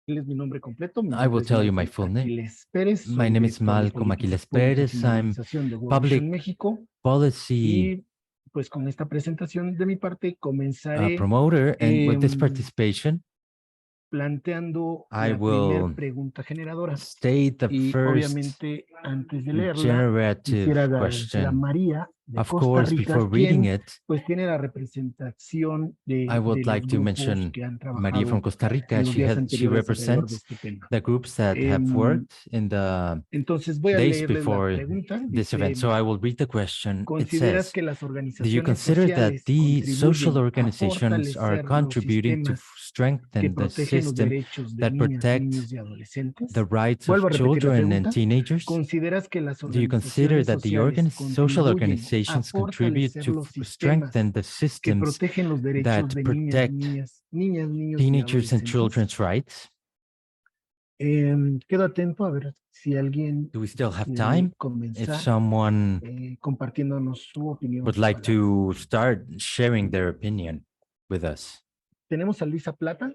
Es mi nombre completo. Mi I will nombre es tell you my Malcolm full name. Aquiles Pérez. My Soy name is director de Malcolm políticas Aquiles públicas y Perez. I'm modernización de World public Vision México. policy Y pues con esta presentación de mi parte comenzaré promoter, and with this participation, planteando I la primera will pregunta generadora. state the Y first obviamente antes de leerla, generative quisiera agradecer a question. María de Of Costa course, Rica, before reading quien it, pues tiene la representación I de would los like to grupos mention que han Maria from trabajado Costa Rica. en los días She anteriores alrededor de represents este tema. the groups that have worked in the Entonces voy a days leerles la before pregunta. this Dice, event. So I will read the question. It ¿consideras says, que las do you organizaciones consider that sociales the social contribuyen a organizations are fortalecer los contributing to sistemas que strengthen the protegen los system derechos de that niñas, protect niños y adolescentes? the rights Vuelvo of a repetir la children and pregunta. teenagers? ¿Consideras que las Do you consider organizaciones that the sociales social contribuyen a organizations contribute fortalecer to los sistemas strengthen the que systems protegen los derechos that de protect niños y teenagers and adolescentes? children's rights? Quedo atento a ver si alguien Do we still have quiere time? If comenzar someone compartiéndonos su opinión, would su like palabra. to start sharing their opinion with us. Tenemos a Luisa Plata.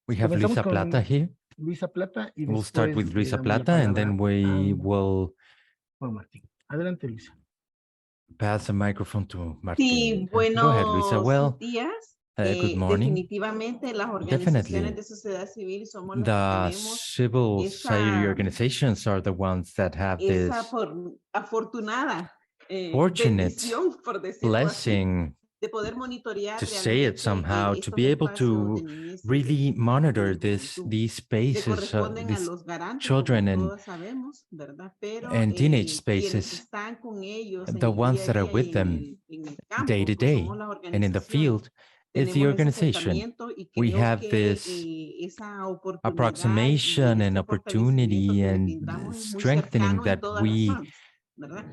We have Comenzamos Luisa con Plata here. Luisa Plata y We'll start después with le Luisa damos la Plata, and then palabra we a will Juan Martín. Adelante, Luisa. pass the microphone to Sí, Martin. Go ahead, Luisa. Well, buenos días. good morning. Definitivamente las Definitely, organizaciones de sociedad civil somos las que the tenemos civil society organizations are the ones that have this afortunada fortunate bendición, por decirlo blessing, así, de poder monitorear to say it realmente somehow, to estos be able espacios de to niñez y really de monitor juventud. these Le spaces, corresponden a these los garantes, children como and todos sabemos, ¿verdad? Pero teenage quienes spaces, están con ellos en the el día ones a that are día y with them en el day campo, to pues somos day las and in the organizaciones. field is the Tenemos ese organization. acercamiento y We creo have que this esa oportunidad approximation y and este fortalecimiento opportunity que le and brindamos es muy strengthening cercano en that todas las we zonas, ¿verdad?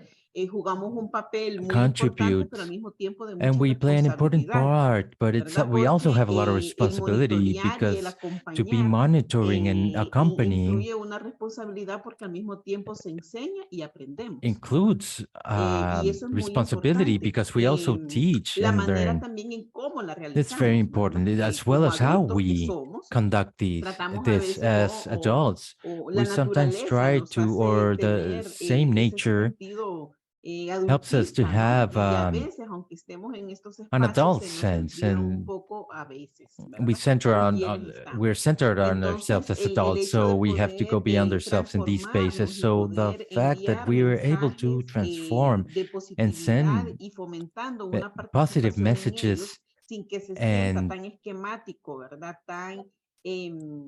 Jugamos un papel muy importante, contribute, pero al mismo tiempo de and mucha we play an important responsabilidad, part, but ¿verdad? we also Porque have a lot of el responsibility, monitorear y el because to be acompañar monitoring and accompanying incluye una responsabilidad porque al mismo tiempo se enseña y aprendemos, includes y eso es muy responsibility, importante. because we also teach La and manera learn. también en cómo la It's very realizamos, important, ¿verdad? as well Como as how adultos que we somos, conduct tratamos a this veces as adults. o We la sometimes naturaleza try nos to, hace or the tener same ese nature sentido helps us to adultista, ¿no? have Y a veces, aunque estemos en estos an espacios, adult se nos sense, olvida un and poco a veces, we ¿verdad? center Con on, quienes estamos. we're centered on ourselves Entonces, as el adults, hecho so de we have to go poder beyond ourselves in these spaces. transformarnos y So the poder fact that enviar we were able to mensajes transform de and positividad send y fomentando una positive participación en ellos messages sin que se sienta and tan esquemático, ¿verdad? Tan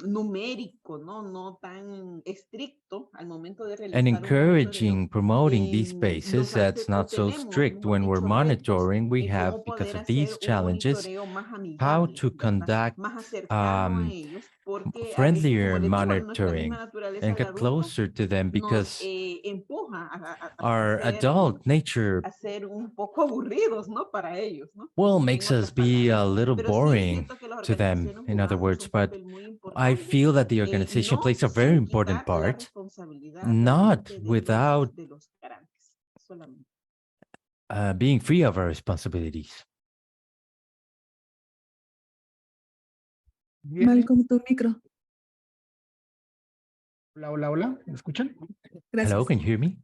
numérico, ¿no? No tan estricto al momento de realizar un monitoreo. encouraging, promoting these Nos spaces, hace that's o not so tenemos, strict. mejor When we're dicho, retos monitoring, we en have, cómo because poder of hacer these un challenges, monitoreo más how amigable, to ¿verdad? conduct Más acercano a ellos, porque a veces, como friendlier les digo, nuestra misma monitoring naturaleza and de get adultos closer to them, nos because empuja our adult nature, a ser un poco aburridos, ¿no? Para ellos, ¿no? well, En makes us otras be a palabras. little Pero sí boring siento que las to them, organizaciones in other jugamos words. un But papel muy I importante, feel that the organization no plays a very sin important quitar la part, responsabilidad not realmente without de los garantes, solamente. being free of our responsibilities. Malcolm, tu micro. Hola, hola, hola. ¿Me escuchan? Gracias. Hello, can you hear me?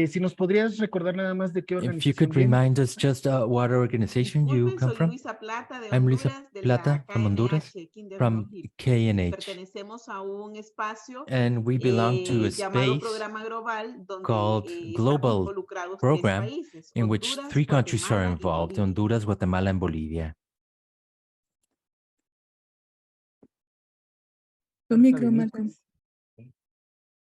Si nos podrías recordar nada más de qué If you organización could viene. remind us just what organization you Disculpen, come soy from. Luisa Plata de I'm Luisa Honduras, de Plata la from Honduras, KNH, from KNH. Pertenecemos a un espacio And we belong to a llamado space Programa Global, donde called estamos Global involucrados 3 Program, países, in which Honduras, 3 countries are Guatemala y involved: Bolivia. Honduras, Guatemala, and Bolivia. Tu micro, Malcolm.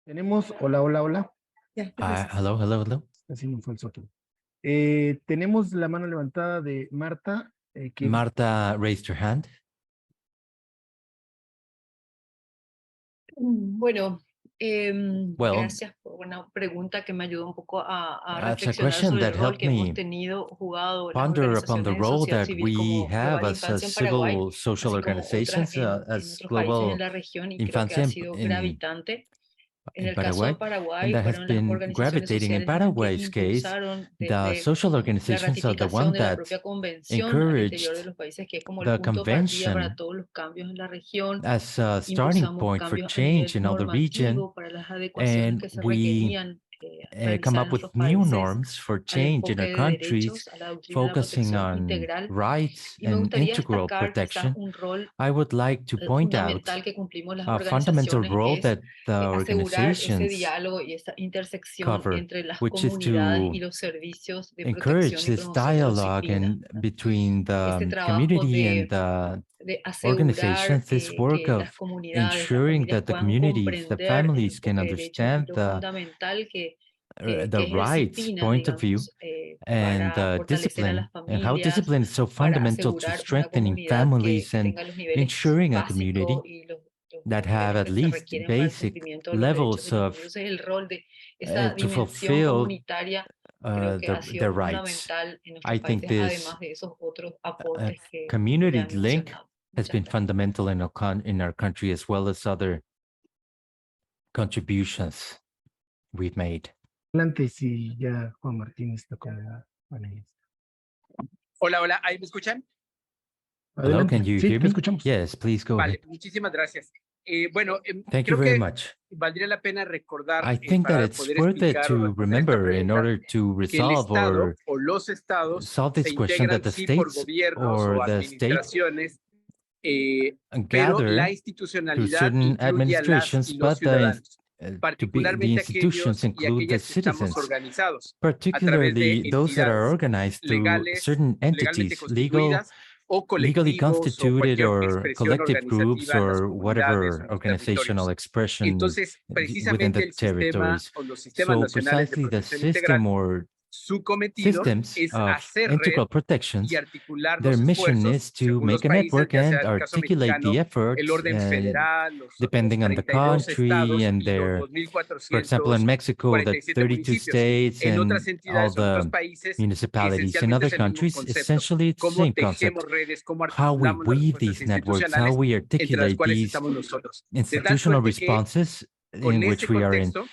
Tenemos, hola, hola, hola. Ya, gracias. Hello, hello, hello. Así no fue el sotlo. Tenemos la mano levantada de Marta. Marta raised her hand. Bueno, Well, gracias por una pregunta que me ayudó un poco a that's a reflexionar question sobre el that rol helped que hemos me tenido jugado las ponder upon the organizaciones de role sociedad that civil we como have Global as Infancia en Paraguay, civil social así como organizations, otras en as otros países global en la región, y creo que infancia ha sido in gravitante En in el caso de Paraguay, Paraguay, and that has fueron las been organizaciones gravitating in sociales las que Paraguay's case. impulsaron The desde social la organizations are the ratificación one de la that propia convención al interior de encouraged los países, que es como el the punto de partida para convention todos los cambios en la región. as a starting Impulsamos point for cambios a change nivel in all the region, normativo para las adecuaciones and que se we requerían come realizar en up with nuestros new países norms for al change in enfoque our de countries, derechos, a la doctrina de la focusing protección on integral. rights Y me and gustaría integral destacar quizás protection. un rol I would like to point out fundamental que cumplimos las a fundamental organizaciones, role es that the asegurar ese organizations diálogo y esa intersección cover, entre las which is comunidades to y los servicios de encourage protección y this promoción de los dialogue SIPPINNA. and between Este the trabajo community and de asegurar organizations, this work que las of comunidades, las ensuring familias that the puedan communities, the comprender el families can enfoque de derechos y understand lo fundamental que the es el rights SIPPINNA, point of view digamos, and para fortalecer a discipline, las and how familias, discipline is so para fundamental to asegurar una strengthening comunidad families que and tenga los niveles ensuring a community básicos y that los have niveles at que se least requieren para el basic cumplimiento de los derechos de levels los of individuos. Es el rol de esa to dimensión fulfill comunitaria, creo que ha sido their rights. fundamental en I nuestros think países, this además de esos otros aportes que ya community he link mencionado. has Muchas been gracias. fundamental in our country, as well as other contributions we've made. Adelante, si ya Juan Martín está como panelista. Hola, hola, ¿ahí me escuchan? Hello, Adelante. can you Sí, hear te me? escuchamos. Yes, please go Vale, ahead. muchísimas gracias. Bueno, Thank you creo very que much. valdría la pena recordar I think that para it's poder worth it explicar o to responder esta remember in pregunta order to que el resolve Estado or o los estados solve se this question that integran the sí por states gobiernos or o the state administraciones, pero gather la through institucionalidad certain incluye a las administrations, y los but ciudadanos, the particularmente institutions aquellos y include the aquellas que estamos citizens, organizados a través de particularly those that are entidades organized through legales, certain legalmente entities, constituidas o legally colectivos o constituted cualquier or expresión collective groups organizativa en las or comunidades o whatever en los organizational territorios. expression Entonces, within the precisamente el sistema territories. o los sistemas So nacionales de precisely the protección integral, system or su cometido systems es of hacer red integral protections, y articular their los mission esfuerzos is to según los make a network países, ya sea and el caso articulate the mexicano, el efforts, orden federal, los depending on the 32 country estados and y los their, for example, in Mexico, the 2.447 32 municipios. states En and otras all entidades, en otros the países, municipalities. In esencialmente other es el mismo countries, concepto. essentially it's the Cómo same tejemos concept. redes, cómo How we articulamos las weave respuestas these networks, how institucionales we entre las articulate cuales these estamos nosotros. De tal institutional suerte que responses con in which ese we are in. contexto,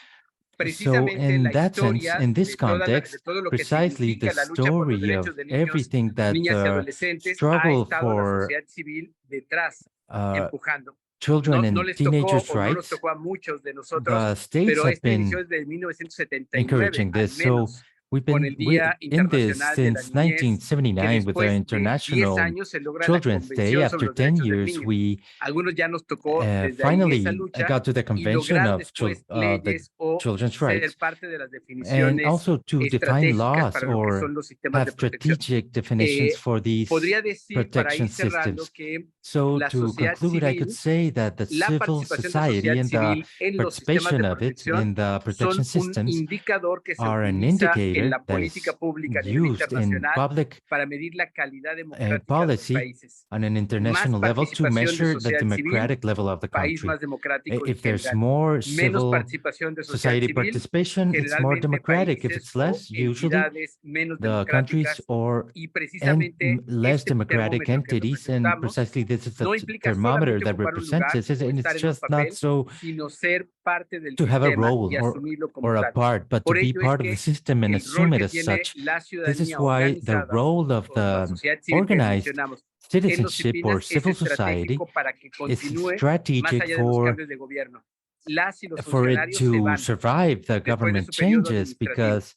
So precisamente in la that sense, historia in this de context, todo lo que precisely the significa la lucha por los story of derechos de niños, everything that niñas y the adolescentes ha struggle estado la for sociedad civil detrás empujando. children No and les tocó teenagers' o no nos rights, tocó a muchos de nosotros, the states pero have esto inició been desde 1979 encouraging al this. So menos, we've con been el Día in this Internacional de la since Niñez, que 1979 with our después de 10 International años se logra la Children's Day. Convención sobre After los 10 Derechos del years, Niño. we Algunos ya nos tocó desde ahí esa finally lucha got to the y convention lograr of después the leyes o children's ser rights, parte de las and definiciones also to define estratégicas laws para lo que or son los sistemas have de protección. strategic definitions for these Podría decir, para protection ir cerrando, systems. que So la to sociedad conclude, I could civil, say that the la civil participación de la society sociedad and the civil en los sistemas participation de of it protección in the protection son un systems indicador que se are an utiliza en indicator la that política is pública a nivel used in internacional public para medir la calidad democrática de los policy países. on an Más international level to participación de measure the sociedad civil, democratic level of the país country. más democrático en If there's general. more Menos civil participación de sociedad society civil, participation, it's more generalmente democratic. If países it's o less, usually entidades menos the countries democráticas, or y and precisamente less este democratic termómetro que entities, and representamos precisely this is the no implica thermometer solamente that ocupar un represents lugar this, o and estar it's en un just not papel, so sino ser parte del to have a sistema role y asumirlo como or a tal. part, but to Por be ello es part of the que system and el rol assume it que as tiene such. la This is ciudadanía why the organizada role of o la the sociedad civil que organized mencionamos en los citizenship or SIPPINNAs es civil society estratégico para que is continúe más strategic allá de los cambios de gobierno. Las y los for it funcionarios se to van survive the después de government su periodo changes, administrativo. because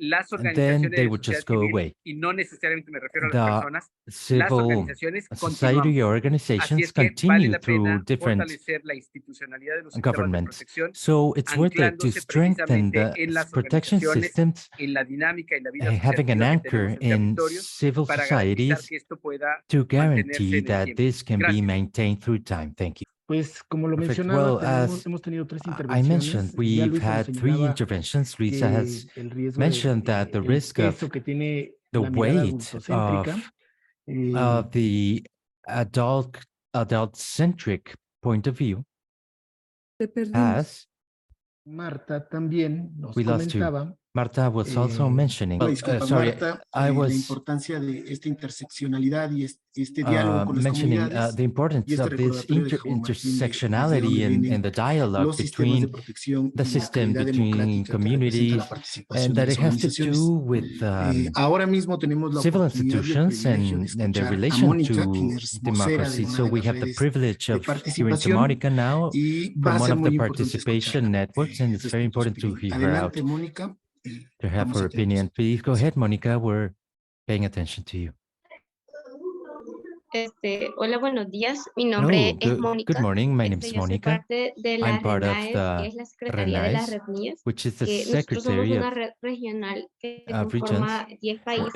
Las then organizaciones they de would sociedad just go civil, away. y no necesariamente me refiero a las The personas, las civil organizaciones society continuamos. Así organizations es que vale continue la through pena different fortalecer la institucionalidad de los sistemas de governments. protección, So it's worth it to anclándose strengthen precisamente the en las protection organizaciones, systems, en la dinámica y la vida having an asociativa que tenemos anchor en in territorios, civil para garantizar societies que esto pueda to mantenerse guarantee en el that tiempo. this can be Gracias. maintained through time. Thank you. Pues como lo Perfect. mencionaba, Well, as hemos tenido 3 I mentioned, intervenciones. Ya we've Luisa nos had 3 señalaba interventions. Luisa que has el riesgo mentioned that the el risk of peso que tiene the la mirada weight adultocéntrica. of the adult-centric point of view Te perdimos. has Marta también nos we lost you. comentaba Marta was also mentioning, Disculpa, sorry, Marta, I la was importancia de esta interseccionalidad y este diálogo con las mentioning comunidades the y importance este of this recordatorio de João Martín de intersectionality dónde and vienen the dialogue los sistemas de between protección the y la system calidad between democrática que representa la communities, participación and de that las it has to organizaciones. do with Ahora mismo tenemos la civil oportunidad y el institutions privilegio de and their escuchar a relation Mónica, quien to es vocera de democracy. una So de we las have the redes privilege de of hearing to participación Monica now y va from a one ser of the muy importante participation escucharla networks, and it's very respecto a su important to opinión. hear her out, Adelante, Mónica. to have Estamos her atentos. opinion. Please go ahead, Monica. We're paying attention to you. Hola, buenos días. Mi Hello, nombre es good Mónica. morning. My name is Yo soy Monica. parte de la I'm part of RENAES, que the es la Secretaría de las RENAES, Retnias. which is the Nosotros somos Secretary una of red regional que regions. conforma 10 países.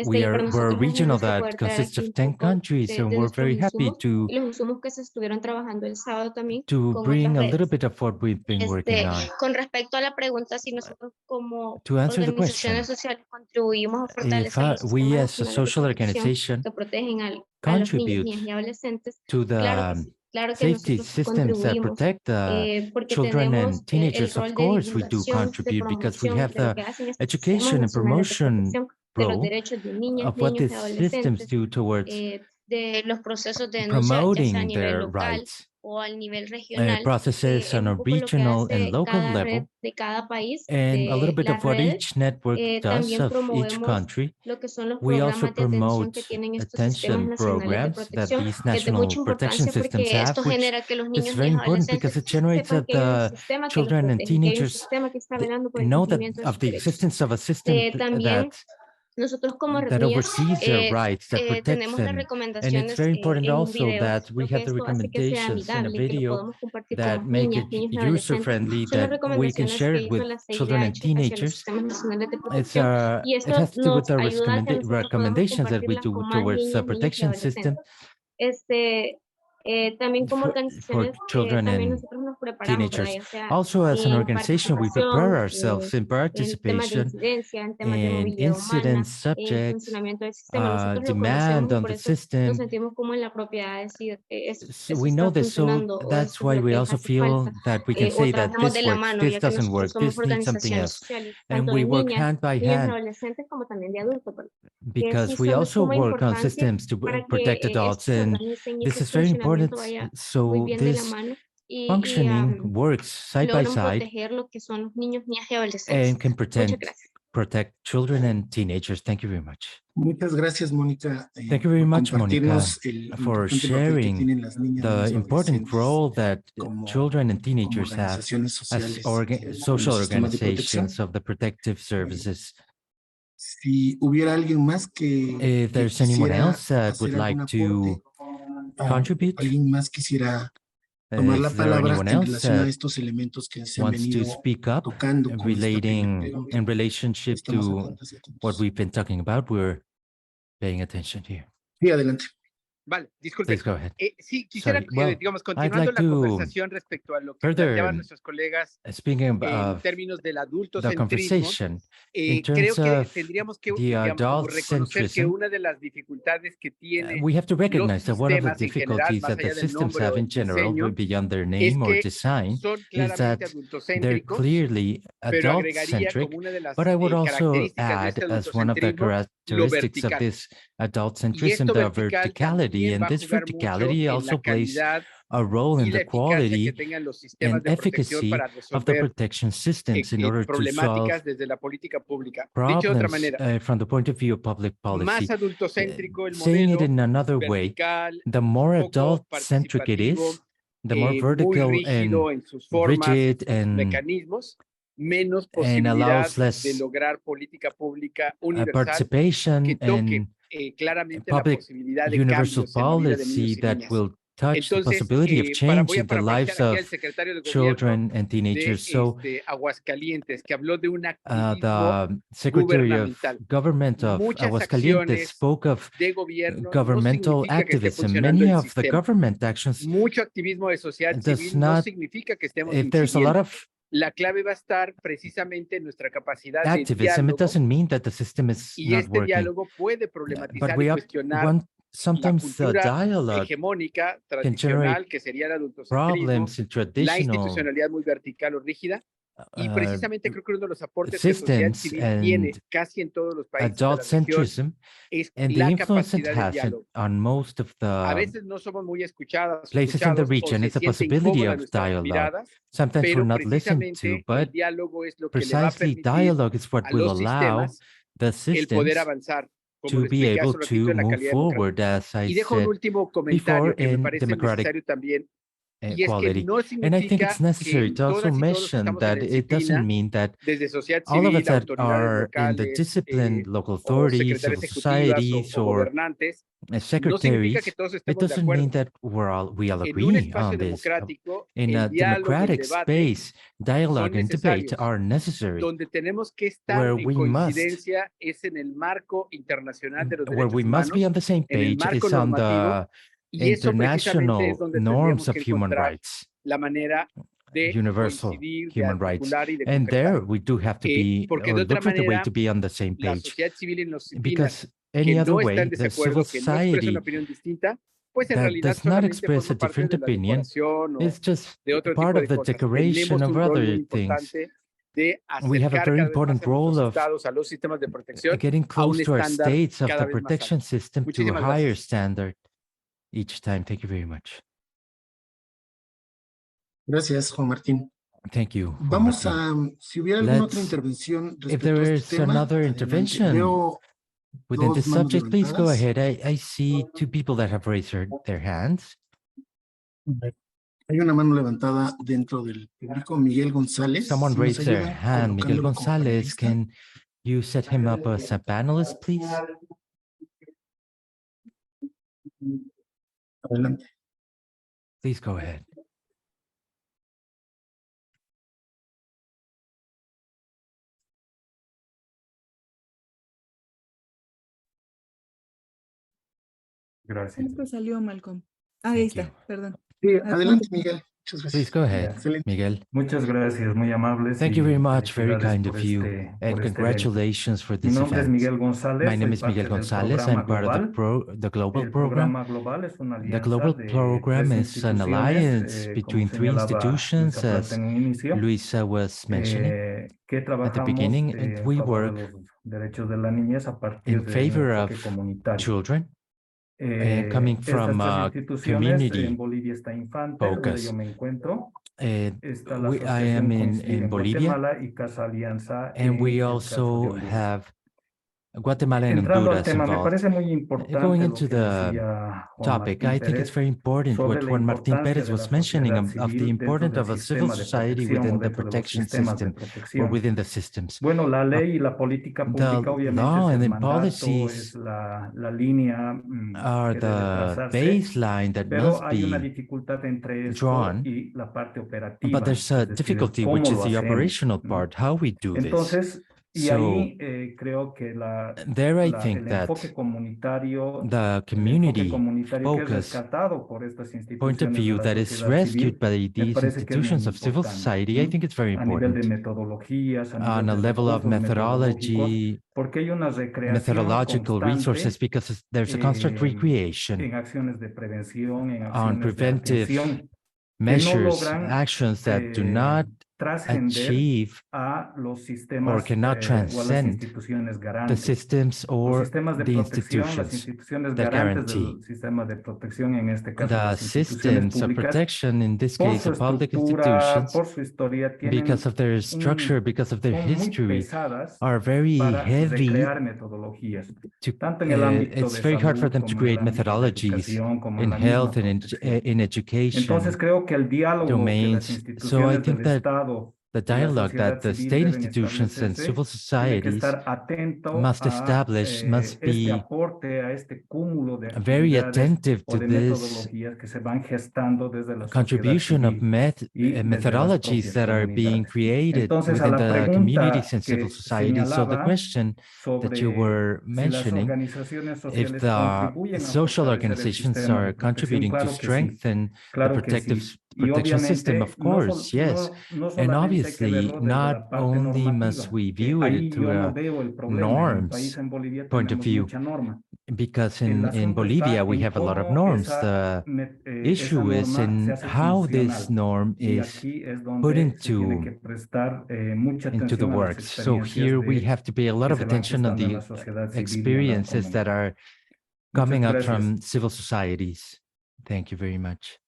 We're a Para nosotros es un regional gusto that poder traer consists aquí of un 10 poco countries, and de we're very nuestros happy insumos y los insumos que se estuvieron trabajando el sábado también to con bring otras a little redes. bit of what we've been working on. Con respecto a la pregunta si nosotros como To answer the question, organizaciones sociales contribuimos a if fortalecer los we sistemas as a nacionales de social protección organization que protegen a los niños, contribute niñas y adolescentes, to claro que the sí, claro que safety nosotros systems that contribuimos, protect the porque children tenemos and el teenagers, of rol de course we do divulgación, de contribute, because we promoción have de lo the que hacen estos sistemas education and nacionales de promotion protección de los role derechos de niñas, of what niños y these systems adolescentes, do towards de los procesos de denuncia, ya sea a promoting nivel their local rights, o al nivel regional, processes es on un a poco lo que regional and hace local cada red level, de cada país, and a little de bit las of what redes. each network does También of each promovemos country. lo que son los We also programas de atención que promote tienen estos sistemas attention nacionales de programs that protección, these que es de national mucha protection importancia systems porque have, esto which genera que los is niños, very niñas, important because adolescentes it generates sepan that que hay un the sistema que los children and protege, que hay un teenagers sistema que está velando por el know that cumplimiento de of sus the derechos. existence of a system También nosotros como that RETNIAS oversees their rights, that protects tenemos las them. And it's recomendaciones very important en un also video. that we Lo que have the esto hace que sea recommendations in a amigable y que lo video podamos compartir con that las make niñas, it niños y adolescentes. user-friendly, Son las that we can recomendaciones share que it hizo with la children CIDH and hacia los teenagers. sistemas nacionales de It's protección y it esto has to do with nos the ayuda a que nosotros podamos recommendations that we compartirlas do con más towards the niñas, niños y protection system adolescentes. También como for organizaciones, children también and nosotros nos preparamos, ¿verdad? teenagers. Ya sea Also, as an en organization, we prepare participación, ourselves in en temas de participation incidencia, en temas de in movilidad incident humana, en subjects, funcionamiento del sistema. Nosotros lo demand conocemos y on por the eso nos system. sentimos como en la propiedad de decir So eso we know está this, so funcionando o that's esto es why lo we que les also hace falta. feel that we can O say that trabajemos this de la works, mano, this ya que doesn't nosotros work, somos this needs something organizaciones else. sociales, And tanto we de work niñas, hand by niños y hand adolescentes como también de adultos, ¿verdad? Que sí because we son de also suma work on importancia systems to para protect que esto adults, se and organice y this ese is very important. funcionamiento vaya muy So bien de la this mano functioning works side by logran side proteger lo que son los niños, niñas y adolescentes. and can Muchas gracias. protect children and teenagers. Thank you very much. Muchas gracias, Mónica, Thank you very por much, Monica, compartirnos el for importante papel que sharing tienen las niñas, the niños y important adolescentes role that como, children and como teenagers have organizaciones as sociales en social los sistemas de protección. organizations of the protective services. Si hubiera alguien más que If there's anyone quisiera else that would hacer like algún to aporte, contribute, alguien más quisiera tomar la is there palabra anyone en else relación a that estos elementos que se han wants to venido speak up tocando con esta primera pregunta. in relationship Estamos to atentos y atentos. what we've been talking about? We're paying attention here. Sí, adelante. Vale, disculpe. Please go ahead. Sí, quisiera, Sorry. Well, digamos, I'd continuando like la to conversación respecto a lo que further, planteaban nuestros colegas speaking en of términos del the adultocentrismo, conversation, in creo terms que of tendríamos que, the digamos, como reconocer que adult-centrism, una de las dificultades que tiene we have to los recognize that one of the sistemas en general, difficulties más that the allá del systems nombre o have in el general, diseño, beyond their es name or que design, son is claramente that they're adultocéntricos, clearly pero agregaría adult-centric. como una de las But I would also características de add, este as one of the adultocentrismo, lo characteristics of vertical. this Y adult-centrism, esto the vertical verticality, también and va a this jugar mucho verticality en also la plays calidad a role y in la the eficacia que quality tengan los sistemas and de protección efficacy para of the resolver protection systems in order to solve problemáticas desde la política pública. Dicho de otra problems manera, from the point of view of public policy. más adultocéntrico el Saying it modelo, in another way, vertical, the more poco adult-centric it participativo, is, the more muy vertical rígido and en sus formas, en rigid sus and mecanismos, menos and posibilidad allows de less lograr política pública universal participation que toque and claramente la public posibilidad de universal cambios en la vida de policy niños y that niñas. will touch the Entonces, possibility of change voy a in the lives parafrasear aquí al of secretario de gobierno children and teenagers. So de Aguascalientes, que habló de un activismo the Secretary of gubernamental. Government of Muchas Aguascalientes acciones spoke of de gobierno no governmental significa que esté activism. funcionando Many el of the sistema. government actions Mucho activismo de sociedad does civil no not, significa que estemos if there's a lot incidiendo. of La clave va a estar precisamente en nuestra capacidad de activism, it diálogo, doesn't mean that the system is y not este working. diálogo puede But problematizar we y have cuestionar la sometimes the cultura dialogue hegemónica, can generate tradicional, que sería el adultocentrismo, problems in la traditional institucionalidad muy vertical o rígida, Y precisamente creo que uno de los aportes que sociedad systems civil tiene and casi en todos los países de la región adult-centrism es and the la influence it capacidad de has diálogo. on most of A the veces no somos muy escuchadas, places in the escuchados o region. se It's a siente possibility incómoda of nuestras dialogue. miradas, Sometimes we're pero not listened to, precisamente but el diálogo es lo que le va a precisely permitir dialogue is what a will los allow sistemas the el poder systems avanzar, como to lo be expliqué able hace un ratito to en la move calidad democrática. forward, as I Y dejo un said último before, comentario que me in parece democratic necesario también, y es que equality. no And I think it's significa que necessary to also todas y todos los que mention estamos en that el it doesn't SIPPINNA, mean that desde sociedad all of us civil, that autoridades are in the locales disciplined local o authorities, civil secretarias ejecutivas societies, o or gobernantes, no significa secretaries, que todos it estemos de doesn't mean acuerdo. that we all En un agree espacio on this. democrático, In el a diálogo y el democratic debate space, son dialogue and debate necesarios. are necessary. Donde tenemos que estar Where en we must, coincidencia es en el marco internacional de los where we derechos must be humanos, on the same en el page marco is on normativo, the y eso precisamente es international donde norms tendríamos of que human encontrar rights, la manera de universal coincidir, de human rights. articular y de And concretar. there we do have to be, Porque or de otra look for the way manera, to be on the same la page. sociedad civil en los SIPPINNAs Because que any other no está way, en the civil desacuerdo, que no expresa una society opinión distinta, pues en that realidad does not solamente express a forma parte different de la opinion decoración is o just de otro part tipo of de the cosas. decoration Tenemos of un rol muy other things. importante de We have a acercar very cada vez más important a nuestros role of estados, a los sistemas de protección, getting a un close to our estándar states of cada the vez más protection alto. system to a Muchísimas higher gracias. standard each time. Thank you very much. Gracias, Juan Martín. Thank you, Juan Vamos Martín. a, si hubiera alguna otra Let's, intervención if respecto a there este is tema, another adelante. intervention Veo within dos this manos subject, please go levantadas. ahead. I see two people that have raised their hands. Hay una mano levantada dentro del público, Miguel González. Someone Si nos raised their ayudan hand. Miguel colocándolo como González, panelista. can you set him up as a panelist, please? Adelante. Please go ahead. Gracias. Esto salió, Malcolm. Ahí está, perdón. Sí, adelante, Miguel. Muchas gracias. Please go ahead, Excelente. Miguel. Muchas gracias, muy amables. Thank you very much, very kind of por you, este and evento. congratulations for Mi this nombre es event. Miguel González. My name soy is Miguel parte del González. I'm part of the global El program. programa global es una The alianza global de program tres is an instituciones, alliance como between three señalaba institutions, Luisa Plata as en un inicio, Luisa was mentioning que at the trabajamos beginning, and en we favor de work los derechos de la niñez a partir in de un favor enfoque of comunitario. children, and coming Estas from tres a instituciones, en community Bolivia está Infante, donde focus. yo me encuentro. Está la I am Asociación Coincide in en Bolivia, Guatemala y Casa Alianza and we en el caso de also Honduras. have Guatemala and Entrando al Honduras tema, me involved. parece muy Going importante lo into que the decía Juan topic, Martín I think it's Pérez very important sobre what la Juan Martín importancia Pérez de la was mentioning sociedad of the civil dentro importance del of a civil sistema de society protección o within the dentro de los protection sistemas de system or protección. within the systems. Bueno, la ley y la política The pública obviamente law es and el the mandato, es policies la línea are que debe the trazarse, baseline that pero must hay una be dificultad entre esto drawn, y la parte but operativa, there's a es decir, difficulty, cómo which is lo the hacemos, operational ¿no? part, how we do this. Entonces, y So ahí creo que there I think el that enfoque comunitario, the que community es focus rescatado por estas point of instituciones de view la that is sociedad rescued civil, by me these parece que es muy institutions of civil importante, society, I think it's very a nivel de important metodologías, a on nivel a de level of recursos metodológicos, methodology, porque hay una recreación methodological resources, constante because there's a constant recreation en acciones de prevención, en on acciones de preventive atención, que no measures, logran actions that do not trascender achieve a los or sistemas cannot o a las transcend instituciones the garantes. systems Los or sistemas de the protección, las institutions instituciones that garantes guarantee. del sistema de protección, en este caso The las instituciones systems of públicas, protection, in this por case, su the public estructura, institutions, por su historia, tienen because of their structure, because of their son muy history, pesadas are very para heavy recrear metodologías, to, tanto en el ámbito it's de very hard for salud them to como en el create ámbito de methodologies educación, como en in la misma health and protección. in education Entonces creo que el diálogo que las domains. So I instituciones think del that Estado the y la dialogue sociedad that the civil state deben institutions and establecerse civil tiene que societies estar atento must a establish, must este be aporte, a este cúmulo de very actividades attentive o to de this metodologías que se van gestando desde la sociedad contribution of civil y desde las methodologies propias that are being comunidades. created Entonces, a within la the communities pregunta and civil que societies. So the señalaba question that you sobre were si las mentioning, organizaciones if sociales the contribuyen a social fortalecer el organizations sistema de are protección, contributing to claro que sí, strengthen the claro que sí. Y protection system, of obviamente no, course, yes. no And solamente hay que obviously, verlo desde not la parte only must normativa, we que view it ahí through yo no a veo el problema. En mi país, norms en Bolivia, point of tenemos view, mucha norma. Because El in asunto Bolivia, está we en have a lot of cómo norms. esa Issue is norma se in hace how this funcional. norm Y is aquí es put donde se tiene que prestar mucha into the atención a las works. So experiencias here we de have to pay a lot que of se van attention on gestando en the la sociedad civil y en las experiences that comunidades. are Muchas coming out gracias. from civil societies. Thank you very much.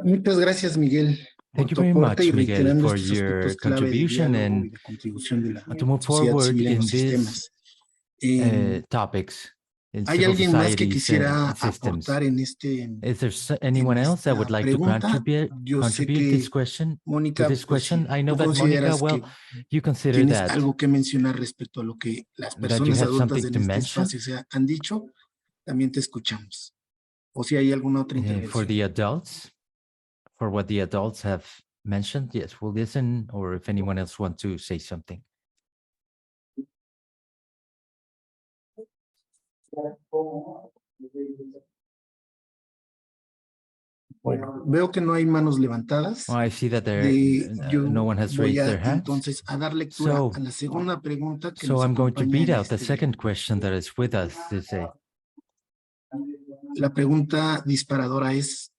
Muchas gracias, Miguel, por Thank you tu very aporte y much, Miguel, reiterando for estos your aspectos clave de contribution diálogo y and de contribución de la to move sociedad forward civil en in los these sistemas. topics in ¿Hay civil alguien más que societies quisiera and systems. aportar en Is there anyone else that would esta like to pregunta? Yo sé contribute this que, question to Mónica, this pues si question? I know tú that Monica, consideras well, que you consider tienes that algo que mencionar respecto a lo que las you personas have adultas something en to este mention espacio se han dicho, también te escuchamos. O si hay alguna otra for intervención. the adults, for what the adults have mentioned. Yes, we'll listen, or if anyone else wants to say something. Bueno, veo que no hay manos levantadas. Well, I see that no one has Voy raised a their hands. entonces a dar lectura So, a la segunda pregunta que so nos I'm going to acompaña read en out the este second día. question that is with us today. La pregunta disparadora es,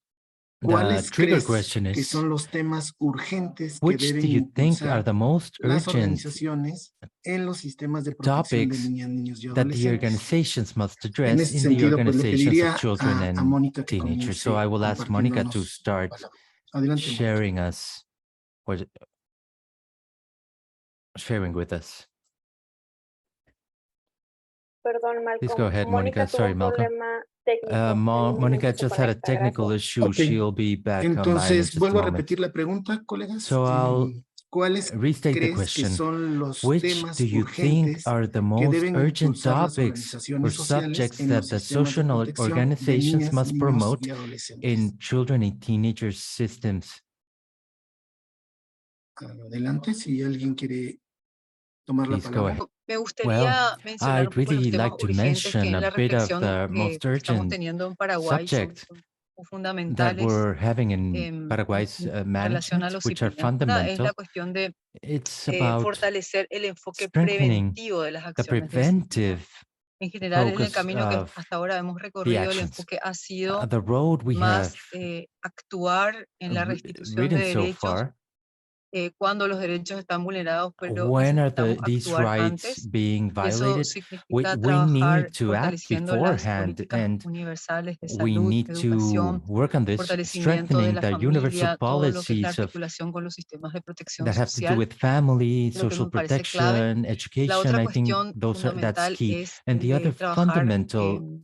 The ¿cuáles trigger crees question que is, son los temas urgentes que which do deben you think are impulsar the most las urgent organizaciones en los sistemas de protección de topics niñas, niños y that the adolescentes? organizations must En address este in the sentido, pues le organizations of pediría children a and Mónica que teenagers? So comience I will ask Monica to compartiéndonos la start palabra. Adelante, Mónica. sharing with us. Perdón, Please go Malcolm. ahead, Mónica Monica. tuvo Sorry, un Malcolm. problema técnico. En un Monica momento se just had a conecta. technical Gracias. issue. Ok. She'll be back online in Entonces, just a vuelvo a moment. repetir la pregunta, colegas. So I'll ¿Cuáles restate the crees que question. son los Which temas do you think urgentes are the que most deben urgent impulsar las topics or organizaciones sociales subjects en that los the sistemas de social protección de organizations niñas, must niños promote y adolescentes? in children and teenagers systems? Adelante, si alguien quiere tomar la Please go palabra. ahead. Me Well, gustaría mencionar I'd un poco los really temas like to urgentes que mention en a la bit of reflexión the most que estamos urgent teniendo en Paraguay son subject that fundamentales we're having in en Paraguay's relación a management, los which are SIPPINNA. Una es la fundamental. cuestión de It's about fortalecer el enfoque strengthening preventivo de las the acciones del SIPPINNA. preventive En general, en el focus camino que of hasta ahora hemos the recorrido, el actions. enfoque ha sido The road we have más actuar en la restitución de ridden so derechos far, cuando los derechos están vulnerados, pero when are necesitamos these actuar rights antes. being Y eso violated? significa We need trabajar to act fortaleciendo las beforehand, políticas and universales de we salud, need to educación, work on this, fortalecimiento de strengthening la the universal familia, todo lo que es la policies articulación con los sistemas de protección that have to do social, with family, lo que social me parece clave. protection, La education. otra I think cuestión that's fundamental key. es And the other trabajar fundamental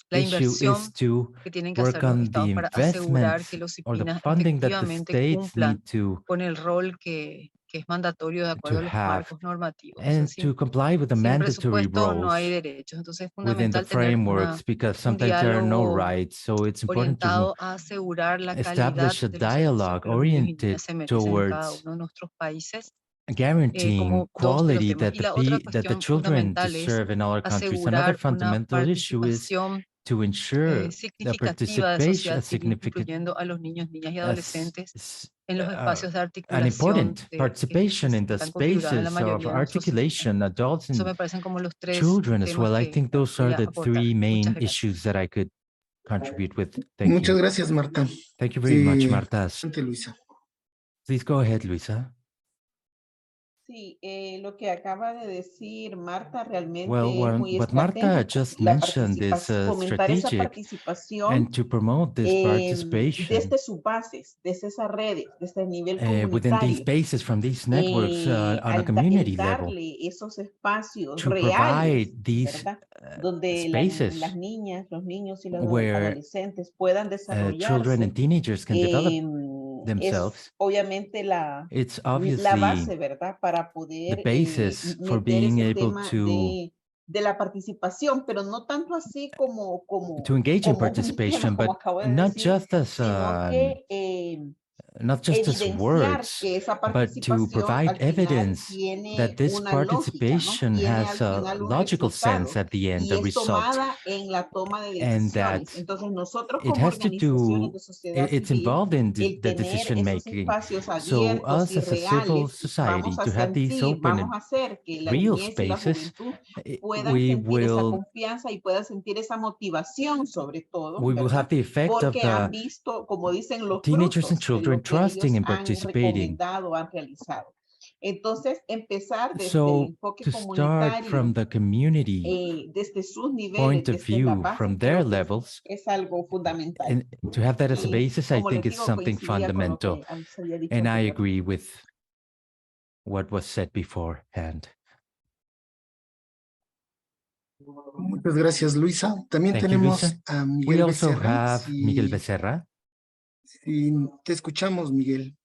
la issue is inversión to que tienen que work hacer los on the estados para asegurar investments que los or the SIPPINAs funding that the efectivamente states cumplan need to con el rol que es mandatorio de acuerdo a los have marcos normativos. O sea, and to comply with the sin mandatory presupuesto no hay roles derechos. Entonces es within the fundamental tener frameworks, because un sometimes there are no diálogo rights. So it's important to orientado a asegurar la calidad establish a de los servicios dialogue que los niños y oriented niñas se merecen en cada towards uno de nuestros países, guaranteeing como dos de los quality temas. that Y la otra that the cuestión children fundamental es deserve in all our countries. Another asegurar una fundamental issue is participación to ensure the significativa de participation, sociedad a civil, significant, incluyendo a los niños, niñas y s- adolescentes s- en los uh, espacios de an articulación important que participation in the están configurados en la spaces of mayoría de nuestros sistemas. articulation, adults Eso and me parecen como los tres children as temas well. I que think those voy are a the aportar. three Muchas main gracias. issues that I could contribute with. Thank Muchas you. gracias, Marta. Thank you very much, Marta. Adelante, Luisa. Please go ahead, Luisa. Sí, lo que acaba de decir Marta realmente Well, es muy what Marta estratégico. just La mentioned is fomentar esa strategic, participación and to promote this participation desde sus bases, desde esas redes, desde el nivel within these comunitario, bases, from these networks on a community el level, darle esos espacios to reales, provide these ¿verdad? Donde spaces las niñas, los niños y los where adolescentes puedan children desarrollarse. and teenagers can develop themselves. Es obviamente It's la obviously base, ¿verdad? Para the poder basis for meter being ese able tema to de la participación, pero no tanto así engage in como un tema, participation, como but acabo de not decir, just as sino que not just as evidenciar words, que esa but to participación provide al final evidence tiene that this una lógica, ¿no? participation Tiene al has a final un logical sense resultado at the end, y a es result, tomada en la toma de and that decisiones. Entonces nosotros it como has to organizaciones do, de sociedad it's civil, involved in el the tener decision esos making. espacios So abiertos us y as a civil reales, society, vamos a to have these sentir, open vamos and a hacer que la real niñez y la spaces, juventud puedan we sentir esa will confianza y puedan sentir esa motivación sobre todo, we will ¿verdad? have the effect of Porque han the visto, como dicen, los teenagers and frutos de children lo que ellos trusting and han participating. recomendado, han realizado. Entonces, empezar desde el So enfoque to start from comunitario, the community desde sus niveles, point of desde la view, base, from their creo que levels, es algo fundamental. and to have that as a Y basis, I como les think is digo, something coincidía con lo fundamental. que se había dicho And I anteriormente. agree with what was said beforehand. Muchas gracias, Luisa. También Thank you, tenemos Luisa. a We Miguel also Becerra. have Miguel Becerra. Si te escuchamos, Miguel.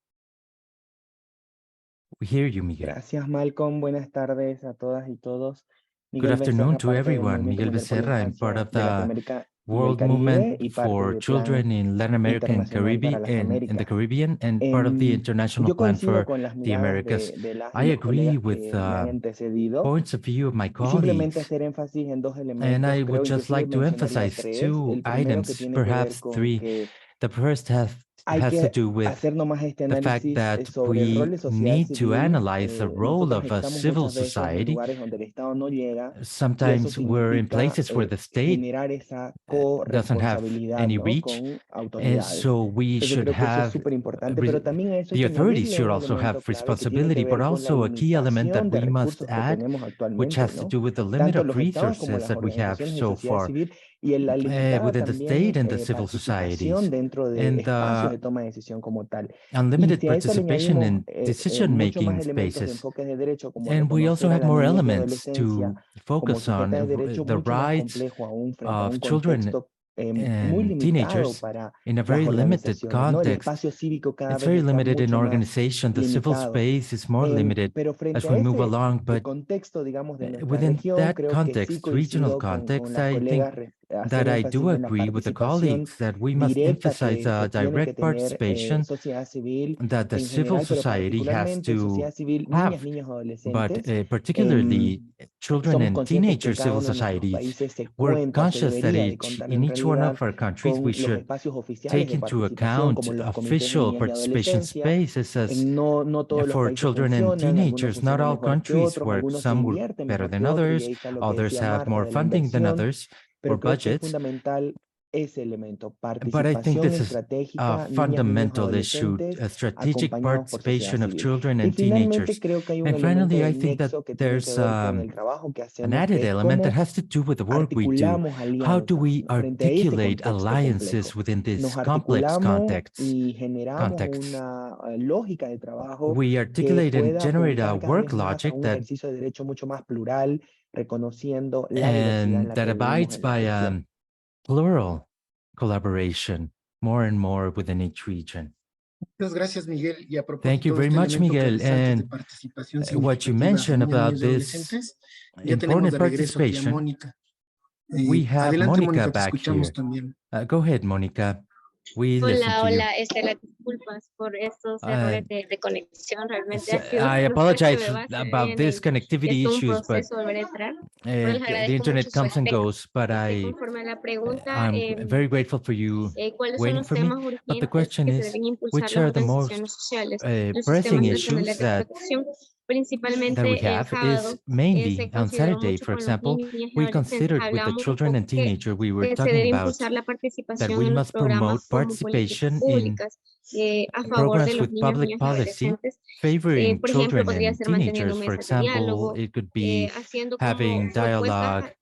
We hear you, Miguel. Gracias, Malcolm. Buenas tardes a todas y todos. Good Miguel afternoon Becerra, to parte del everyone. Movimiento Miguel Mundial por la Becerra, I'm part Infancia of de the Latinoamérica y el World Caribe Movement y parte for del Plan Children in Latin America and Internacional para Caribbean las and in the Américas. Caribbean, and part of the International Yo Plan coincido for con las the miradas Americas. de las y I los agree colegas with que me han antecedido points of view of my y simplemente colleagues. hacer énfasis en dos And elementos. I would Creo just inclusive like to mencionaría emphasize tres. two El primero que items, tiene que ver perhaps con three. que The first has hay to que do with hacer nomás este the fact análisis that sobre el rol we de sociedad need to civil. analyze the role Nosotros of a estamos civil muchas veces en society. lugares donde el Estado no llega y eso Sometimes we're in significa places where the state generar esa doesn't have corresponsabilidad, any ¿no? reach, con and autoridades. so we Entonces should creo que eso es have súper importante, pero también a eso hay the que authorities añadirle should un also have elemento clave que tiene que responsibility, but ver con la also a key element that limitación de we must recursos que add, tenemos which actualmente, has to ¿no? do with the limit Tanto of los estados como resources las that we have organizaciones de so sociedad far civil y en la limitada within the también state and the civil societies, participación dentro de and espacios the de toma de decisión como tal. Y unlimited si a eso le participation añadimos in muchos decision-making más elementos de spaces. enfoques de derecho, como And we also reconocer a have la more niñez y elements adolescencia to como focus on sujeta de derecho, the mucho más rights complejo aún frente a un of children contexto muy and limitado teenagers para in a las very limited organizaciones, ¿no? El context. espacio cívico cada It's vez very está limited in mucho más organization. The civil limitado. space is more limited Pero as frente we a move ese along, but contexto, digamos, de nuestra within región, that creo que sí context, regional coincido con context, las I think colegas hacer that I énfasis do en la agree with the participación colleagues that we must directa emphasize que tiene que direct tener participation sociedad civil that the en civil general, pero society has particularmente to sociedad civil, have, niñas, niños, but adolescentes. particularly children Somos and conscientes que en teenager cada civil uno de nuestros societies. países se We're cuenta o se conscious that debería de contar in en each one realidad of our countries con we los should espacios oficiales take de into participación, account como los comités de official niñas y participation adolescencia. spaces as No todos los for países children and funcionan, algunos teenagers. Not funcionan all mejores que countries otros, work. algunos se Some work invierte better mejor than que otros, y others. ahí está lo que Others decía have Marta more de la funding than inversión, others or pero creo que es budgets. fundamental ese elemento, But I think participación this is a estratégica, niñas, niños, fundamental issue, adolescentes, a strategic acompañados por sociedad participation of civil. children Y and finalmente teenagers. creo que hay un And elemento finally, I de think that nexo que tiene que there's ver con el trabajo que an hacemos, added que es element that cómo has to do with the work we do. articulamos How do alianzas we frente a ese articulate contexto alliances complejo. within this Nos complex articulamos y generamos context? una lógica de trabajo We que articulate and pueda generate a apuntar cada work vez más a logic un that ejercicio de derecho mucho más plural, reconociendo la diversidad en la que vivimos abides en la by región. plural collaboration more and more within each region. Muchas gracias, Miguel. Y a Thank you propósito de very este much, elemento que Miguel. resaltas de And participación what you significativa de mentioned niñas, about niños y this adolescentes, ya tenemos important de regreso aquí a participation, Mónica. we have Adelante, Mónica Mónica, te back escuchamos here. también. Go ahead, Mónica. We listen to you. Hola, Estela, disculpas por estos errores de conexión. Realmente ha sido I un proceso apologize que va, se about viene this y connectivity es un issues, but proceso volver a entrar. Pero les the agradezco mucho internet su comes and espera. goes, but Conforme a la pregunta, I'm very grateful for you ¿cuáles son waiting los for me. temas But the urgentes question que se is, deben impulsar which las are the organizaciones most sociales en los pressing sistemas issues nacionales de that protección? we Principalmente el have sábado is mainly se on consideró Saturday, mucho for con los example, niños, niñas y we adolescentes. considered with the Hablábamos un children and poco que teenager, we were se talking debe about impulsar la that participación we en los must programas promote como políticas participation in públicas a favor de programs los with niños, public niñas y policy adolescentes. favoring Por ejemplo, children podría and ser manteniendo teenagers. For mesas de example, diálogo, it could be haciendo como having dialogue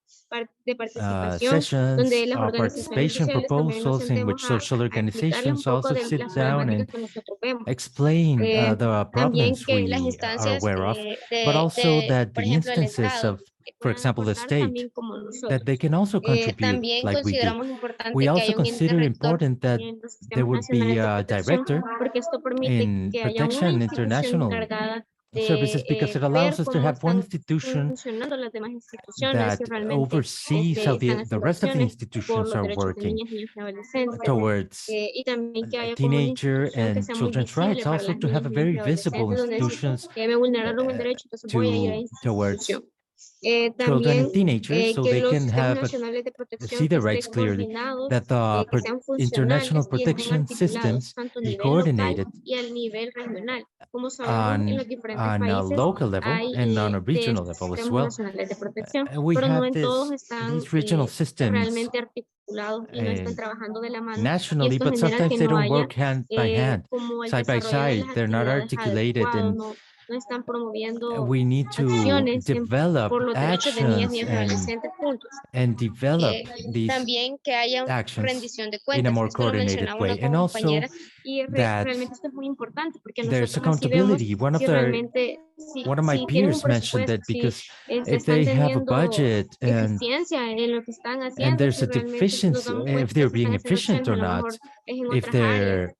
de participación, sessions donde las or organizaciones participation sociales también nos proposals in which sentemos social a explicarles un organizations poco also de sit las down problemáticas and que nosotros vemos. explain the También problems que las we are instancias aware of, but also that por the ejemplo, el instances Estado, of, que for puedan example, the aportar state, también como that they nosotros. can also contribute También like we do. consideramos importante We que also haya un ente consider rector important that en los there sistemas would be nacionales de a protección, director porque esto permite in que haya una protection institución international encargada services because it ver allows us to cómo have one están institution funcionando las demás instituciones that y realmente oversees how están the haciendo rest of the acciones por institutions los are derechos de working niñas, niños y adolescentes. towards Y también que haya como una teenager institución que and sea muy children's visible rights, para also las to have niñas, a niños very y visible adolescentes, donde decir institutions que me vulneraron un derecho, entonces voy a ir a esa towards institución. children También and teenagers, so que they los can sistemas have nacionales de see protección their estén rights clearly, coordinados, that the que sean international funcionales y estén protection articulados systems tanto a be nivel local coordinated y al nivel regional. Como sabemos, en los diferentes on a países local level hay and on a de regional estos level as sistemas well. nacionales de protección, We pero no have en todos están these regional systems realmente articulados y no están trabajando de la mano. Y nationally, esto but genera sometimes que they no don't haya work hand by hand, como el side by desarrollo de side. las They're not actividades articulated, adecuadas, and no están promoviendo we need to acciones develop por los derechos de niñas, actions niños y adolescentes juntos. and develop these También que haya actions rendición de in a cuentas. more Esto lo coordinated mencionaba una way, and also compañera y that realmente esto es muy importante porque there's nosotros así vemos accountability. si realmente One of my si tienen un peers mentioned presupuesto, that because si if they están have a teniendo budget eficiencia en lo que están and haciendo, there's si a realmente nos deficiency, damos if cuenta que they're se están being haciendo efficient acciones, or a lo not, mejor es en if otras áreas.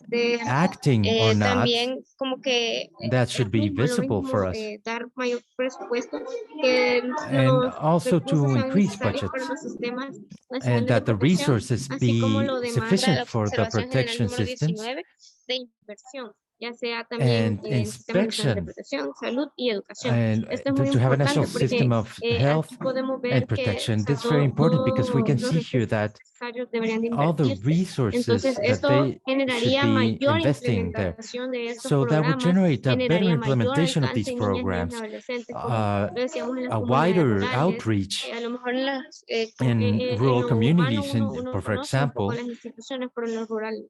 they're acting or not, También como que that should be lo visible mismo, for us. dar mayor presupuesto, que And los also to recursos sean increase necesarios para budgets, los sistemas and nacionales de that the protección, resources así como be lo demanda sufficient la for the observación general protection número systems 19 de inversión, ya sea también and en sistemas nacionales de inspection, protección, salud y educación. and Esto es muy to have a national importante porque system of health aquí podemos ver and que protection. o sea, That's very important because we todos can los see here recursos that necesarios deberían de all the invertirse. resources Entonces, that esto they should generaría be mayor investing there. implementación de estos So that would programas, generate a better generaría mayor implementation of these alcance en niñas, niños y programs, adolescentes, como lo decíamos en las a comunidades wider rurales. outreach A lo mejor en, las, in en rural lo urbano communities, uno for conoce un poco example. las instituciones, pero en lo rural.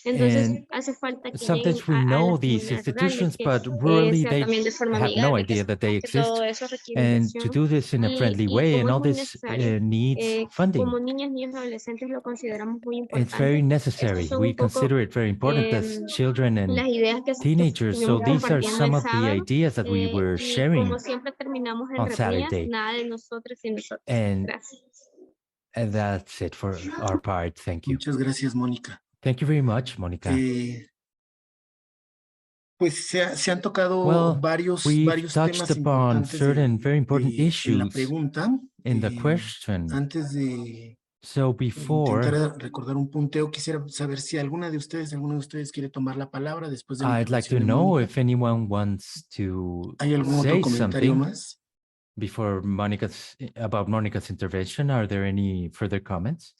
Entonces, And hace falta que lleguen sometimes we a know las these comunidades rurales, institutions, que but rurally sea they también de forma have no amigable, que idea that they que todo exist. eso requiere And to inversión. do this in a friendly Y way, como and es all muy this necesario, needs funding. como niñas, niños y adolescentes lo consideramos muy It's very importante. necessary. Estos son We un poco consider it very important as children and las ideas que teenagers. So estuvimos these are compartiendo some el of the sábado. ideas that we were Y sharing como siempre terminamos en on remías, Saturday. nada de nosotros y nosotros. And Gracias. that's it for our part. Thank you. Muchas gracias, Mónica. Thank you very much, Monica. Pues se han tocado Well, varios we've touched temas upon importantes certain very important en la issues pregunta. in the question. Antes de So before, intentar recordar un punteo, quisiera saber si alguno de ustedes quiere tomar la palabra después de la I'd like to intervención de know Mónica. if anyone wants to ¿Hay algún otro say comentario something más? before Monica's intervention. Are there any further comments?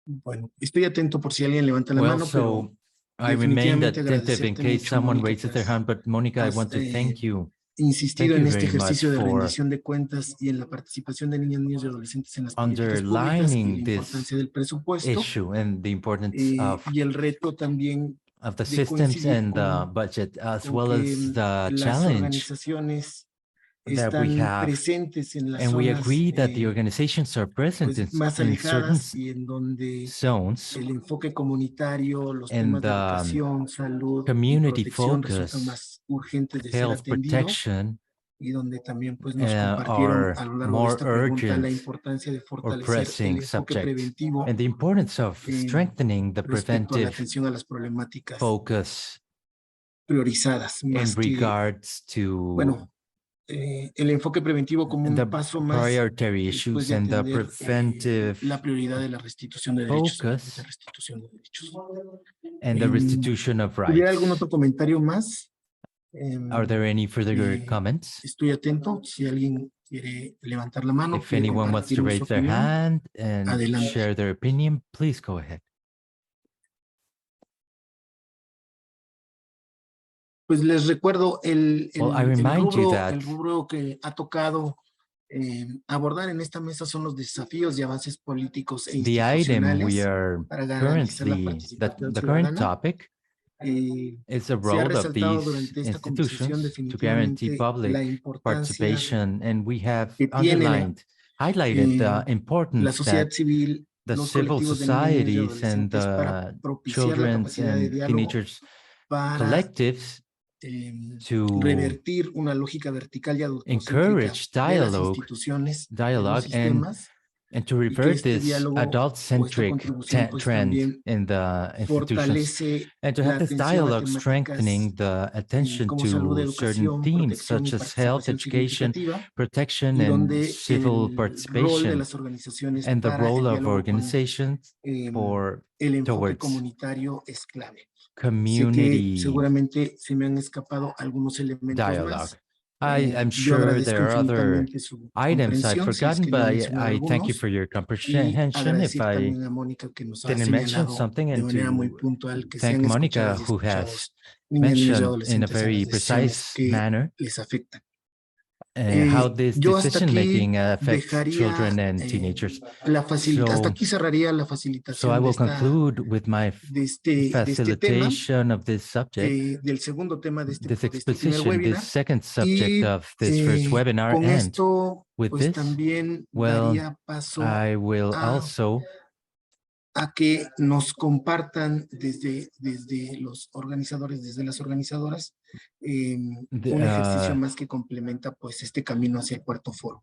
Bueno, estoy atento por si alguien levanta la Well, mano, pero so I remained definitivamente attentive in agradecerte case mucho, someone Mónica, raises their pues, hand. But Monica, I has want to thank you. insistido Thank en you este very much ejercicio de for rendición de cuentas y en la participación de niñas, niños y adolescentes en las políticas públicas y la underlining this importancia del presupuesto issue and the importance y el reto también of the de systems coincidir and the con budget, as con well que as the las challenge organizaciones that we están have. presentes en las And we zonas agree that the organizations are present pues, más in certain alejadas y en donde zones, el enfoque comunitario, los and temas de the educación, salud y community protección resultan focus, más urgentes de ser health atendidos protection, y donde también pues nos compartieron are a lo largo de more esta pregunta la urgent importancia de or fortalecer el pressing enfoque subjects, preventivo and the importance of strengthening the respecto a la preventive atención a las problemáticas focus priorizadas in más que, regards to bueno, el enfoque preventivo como un the paso más priority después issues de and the atender preventive la prioridad de la restitución de derechos. focus De restitución de derechos. and the restitution of ¿Hubiera algún rights. otro comentario más? Are there any further comments? Estoy atento. Si alguien quiere levantar la mano, If quiere anyone wants to compartirnos su raise their opinión, hand and adelante. share their opinion, please go ahead. Pues les recuerdo el that rubro que ha tocado abordar en esta mesa son los desafíos y avances políticos e the item we institucionales are para garantizar la currently, participación the current ciudadana. topic is the Se ha role of resaltado these durante esta conversación institutions to guarantee definitivamente public la importancia participation, and we have que tiene highlighted the la importance sociedad that civil, the los civil colectivos de niñas, niños y societies and adolescentes para the propiciar la children's capacidad de and diálogo, teenagers para collectives to revertir una lógica vertical y adultocéntrica encourage de las dialogue instituciones, de los and sistemas, And to que revert este this diálogo o esta adult-centric contribución pues trend también in the institutions, fortalece and to la have this atención a dialogue temáticas strengthening the attention como salud, to certain educación, themes protección y such as health, participación education, significativa, protection, y and donde civil el rol de participation, las organizaciones and the para el role of diálogo con organizations for el enfoque towards comunitario es clave. Sé que community seguramente se me han escapado algunos elementos dialogue. más. I'm Yo sure agradezco there are other infinitamente su items I've comprensión, si es forgotten, que but no mencioné I thank you algunos, for your y comprehension. If agradecer I también a Mónica que nos ha didn't mention señalado something, de and manera muy to puntual que thank sean Monica, escuchadas y who has escuchados niñas, niños y mentioned in a adolescentes en very las decisiones precise que manner les afectan. how this Yo hasta decision aquí making affects dejaría children and teenagers. hasta aquí cerraría la So I facilitación will conclude with my de este tema, facilitation of this subject, del segundo tema de este this primer exposition, this webinar. second subject Y of this first webinar. con And esto, with pues this, también well, daría paso I will also a que nos compartan desde los organizadores, desde las organizadoras, un ejercicio más que complementa pues este camino hacia el cuarto foro.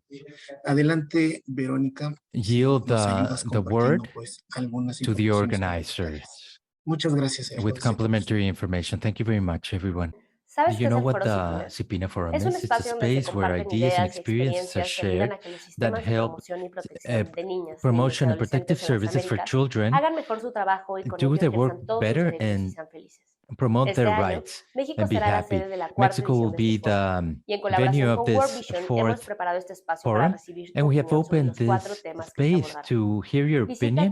Adelante, Verónica, yield nos ayudas the word compartiendo pues algunas to the informaciones organizers Muchas gracias. with complementary information. Thank you very much, everyone. Do ¿Sabes qué you es know el what foro the SIPPINNA? SIPPINNA Forum Es un is? It's a espacio donde se space where comparten ideas and ideas y experiences are experiencias que ayudan shared a que los that sistemas de help promoción y protección de niñas, niños y promotion and protective adolescentes en las services for Américas children hagan mejor su trabajo y con do ello their work ejerzan todos sus better derechos y and sean felices. promote Este their año, rights México and be será la happy. sede de la cuarta Mexico will edición de be este foro. the Y en venue colaboración of con World this Vision hemos fourth preparado este espacio para forum, recibir tu and we have opinión sobre opened los 4 this temas que se space abordarán. to hear your Visita opinion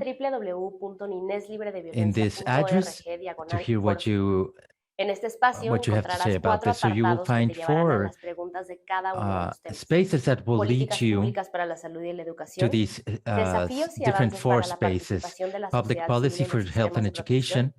in this address to hear what you En este espacio have to encontrarás say about 4 this. So you will apartados que find te llevarán a 4 las preguntas de cada uno de los temas. spaces that will lead Políticas you públicas para la salud y la to educación, these desafíos y different avances 4 para la spaces: participación de la public sociedad civil policy en for los health and sistemas de protección, education,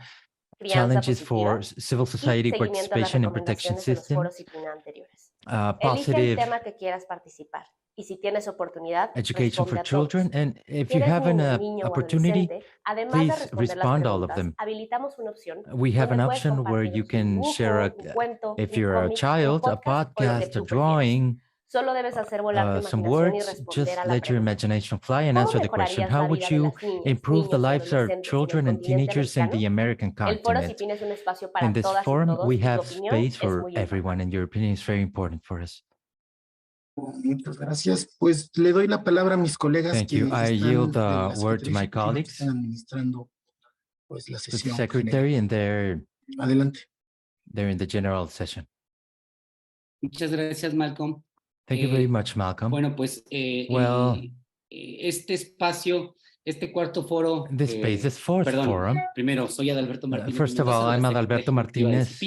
crianza challenges for positiva civil y society seguimiento a las participation and protection recomendaciones de los system, foros SIPPINNA anteriores. Elige el positive tema que quieras participar y si tienes oportunidad, education for responde a children. todos. And if Si you eres have an niño o opportunity, adolescente, además de please responder las respond all of preguntas, them. habilitamos una opción We have donde an puedes option where compartir you un can dibujo, share un cuento, if un you're a cómic, un child, a podcast o lo que podcast, a tú prefieras. drawing, Solo debes hacer volar tu some imaginación y words. responder Just a la let your pregunta. imagination fly and ¿Cómo answer the question. mejorarías How la would vida de you las niñas, improve the niños y lives of adolescentes en el children and continente teenagers in mexicano? the American El foro continent? SIPPINNA es un espacio In para this todas y forum, todos we y tu have opinión space es for muy everyone, importante. and your opinion is very important for us. Muchas gracias. Pues le doy la palabra a mis colegas Thank que you. I están yield de the la word to Secretaría my Ejecutiva que colleagues, están administrando pues la the sesión secretary, and general. Adelante. they're in the general session. Muchas gracias, Malcolm. Thank you very much, Malcolm. Bueno, pues Well, este espacio, este cuarto foro, this space, this fourth perdón, forum. primero soy Adalberto Martínez. First of all, I'm Adalberto Martínez.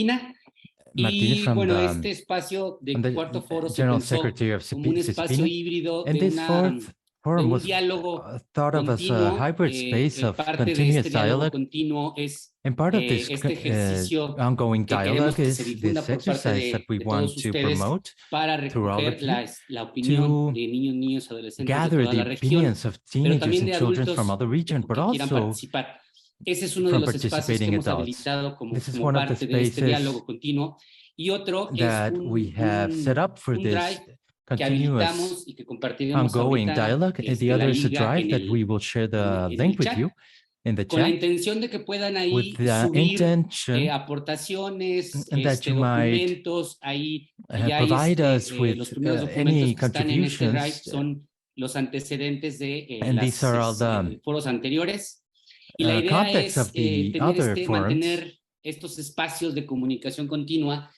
Y from bueno, the, este espacio de cuarto foro se General pensó Secretary of como un espacio SIPPINNA. híbrido And de, this fourth de forum un was diálogo thought of as a continuo. hybrid space of Parte de continuous este diálogo dialogue. continuo es And part of this este ejercicio ongoing que queremos dialogue que se is difunda this por parte exercise that we de want todos to ustedes promote para through all of recoger you, la opinión to de niños, niños, adolescentes de gather toda the la región, opinions of pero teenagers también and de children adultos from other regions, but que quieran also participar. Ese es uno de from los espacios que participating hemos adults. habilitado como This is one of the parte de este spaces diálogo continuo. Y otro es that we have set up for un this drive que continuous habilitamos y que compartiremos ongoing ahorita dialogue. And the la other is a liga drive en that we el, will share the en link el with chat, you in the con la chat, intención de que puedan ahí with the subir intention aportaciones, that you might documentos, ahí ya provide us los with primeros documentos any que están en este drive contributions. son los antecedentes de And these are all the foros anteriores. Y la idea context es of the other forums. mantener estos espacios de comunicación continua.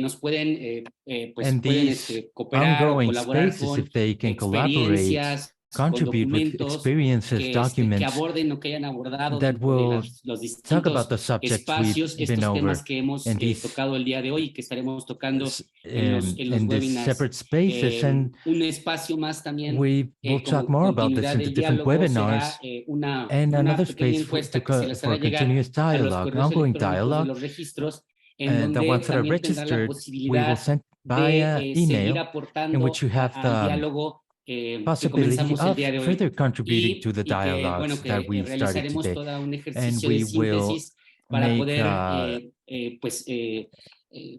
Nos pueden, And these cooperar o ongoing colaborar spaces, con if they can collaborate, experiencias, con contribute with documentos experiences, que documents aborden o que hayan abordado that dentro de will los talk about distintos the subjects espacios, we've been estos over, temas que hemos and these tocado el día de hoy y que estaremos tocando en los in these webinars. separate spaces, and Un espacio más también we will talk como more about this continuidad in the del different diálogo webinars, será una and another pequeña space for, encuesta que se les hará for llegar continuous a los dialogue, correos ongoing electrónicos de dialogue. los registros, en The donde ones that are también tendrán la registered, we will posibilidad send de via seguir email, in aportando which you have al the diálogo que possibility comenzamos el of día de hoy further contributing y to the que, bueno, dialogues that que we started realizaremos today. todo un And ejercicio de we will síntesis para make poder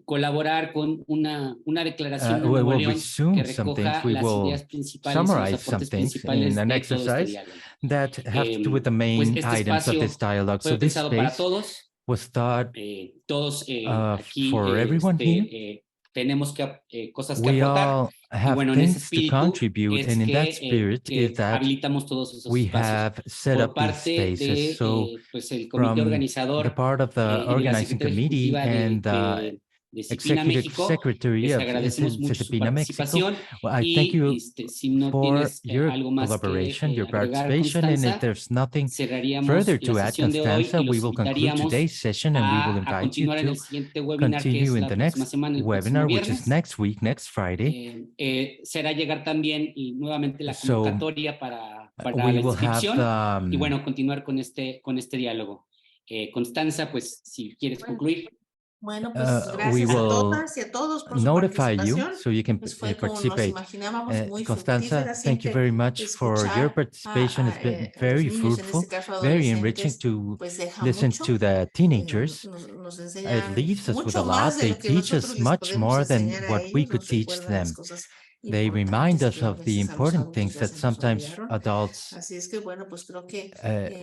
colaborar con una declaración de we Nuevo will León resume que some things. recoja We las will ideas principales o los summarize some aportes things in principales an de todo este exercise diálogo. that have to do with the Pues main este items of espacio this dialogue. So fue this pensado para space todos. was thought Todos aquí for everyone here. tenemos cosas que We aportar. all Y have bueno, en ese things to espíritu contribute, es and in that que spirit is that habilitamos todos esos we espacios. have set Por up these parte spaces. So pues el comité from the organizador part of the y de la organizing Secretaría committee Ejecutiva and the de SIPPINNA executive México, secretary les of agradecemos mucho su SIPPINNA Mexico, participación well, I thank y you si no for tienes your algo más collaboration, que your agregar, participation, and if Constanza, there's nothing cerraríamos further la to add, sesión de hoy y Constanza, we los will conclude invitaríamos today's session, and we will a invite you continuar en to el siguiente webinar que es continue in la the próxima next semana, el próximo webinar, which is viernes. next week, next Friday. Será llegar también y nuevamente la So, convocatoria para we la will have inscripción y the, bueno, continuar con este diálogo. Constanza, pues si quieres concluir. Bueno, pues we gracias a will todas y a todos por su notify you participación. so you can Pues fue como nos participate. imaginábamos muy Constanza, fructífera. thank you very Siempre much for your escuchar participation. It's been a los very niños, en fruitful, este caso very enriching adolescentes, to pues deja listen mucho. to the teenagers. Nos It enseñan leaves us with a mucho más lot. de They lo que teach nosotros us les much podemos more than enseñar a what we ellos. could Nos teach recuerdan las them. cosas They remind importantes us que a of the veces a los important things adultos ya that se nos sometimes olvidaron. adults, Así es que bueno, pues creo que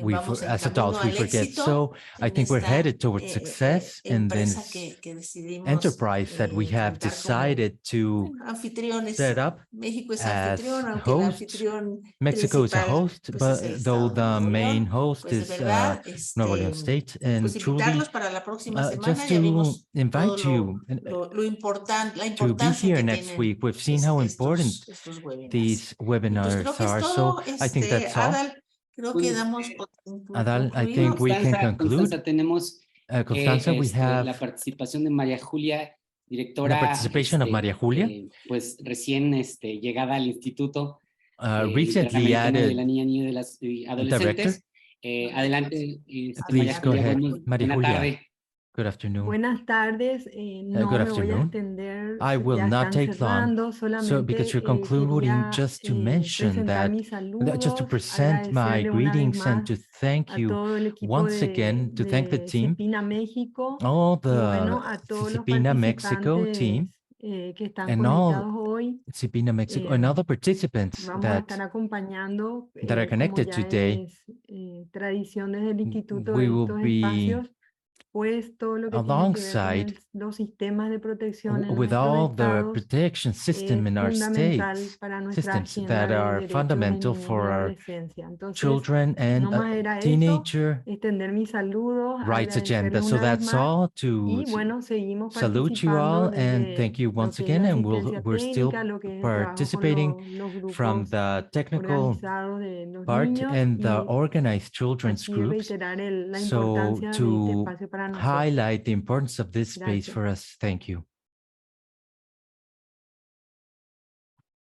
we vamos en as camino adults, we al forget. éxito So I en think we're esta headed towards success and then empresa que decidimos enterprise that we have enfrentar como decided to anfitriones. set up México es as anfitrión, aunque el host. anfitrión Mexico is a principal host, pues es el but though estado de the Nuevo main León. host Pues de is verdad, Nuevo León State, and pues truly, invitarlos para la próxima semana. just Ya to vimos todo invite you lo importante, la to be importancia here que next tienen week. We've seen how important estos webinars. these Y pues webinars creo que es are. So todo, I think that's all. Adal, creo que damos por Adal, I concluido. think we can conclude. Constanza, tenemos Constanza, we have la participación de María Julia, directora, the participation of María Julia, pues recién llegada al instituto recently Interamericano de added la Niña y de las Adolescentes. Adelante, Please go María ahead, Julia, María buena Julia. tarde. Good afternoon. Buenas tardes, no Good me voy a afternoon. extender, I will ya not están take long, cerrando, so solamente because you're concluding, quería just to mention presentar that, mis just to saludos, present my agradecerle una vez greetings and más to thank a you todo el equipo once again, to thank the de team, SIPPINNA México all y bueno, a the todos los SIPPINNA Mexico team, participantes que están and all conectados hoy. SIPPINNA Mexico, and all the participants Vamos a estar acompañando, that are como connected ya today. es tradición desde el instituto We de will estos be espacios, pues todo lo que tiene que ver con alongside los sistemas de protección en with nuestros all the estados protection system es in our fundamental states, para nuestra systems agenda that de are derechos de fundamental niñez for y our adolescencia. Entonces, children and no más era eso, teenager extender mis saludos, rights agenda. agradecerles So una vez that's más all. y To bueno, seguimos salute you all participando and desde thank you lo once que es again. la And asistencia we're still técnica, lo que es el trabajo con participating los from grupos the technical organizados de los part niños and the y organized children's aquí groups. reiterar la So importancia de este to espacio para nosotros. highlight the importance of this space Gracias. for us, thank you.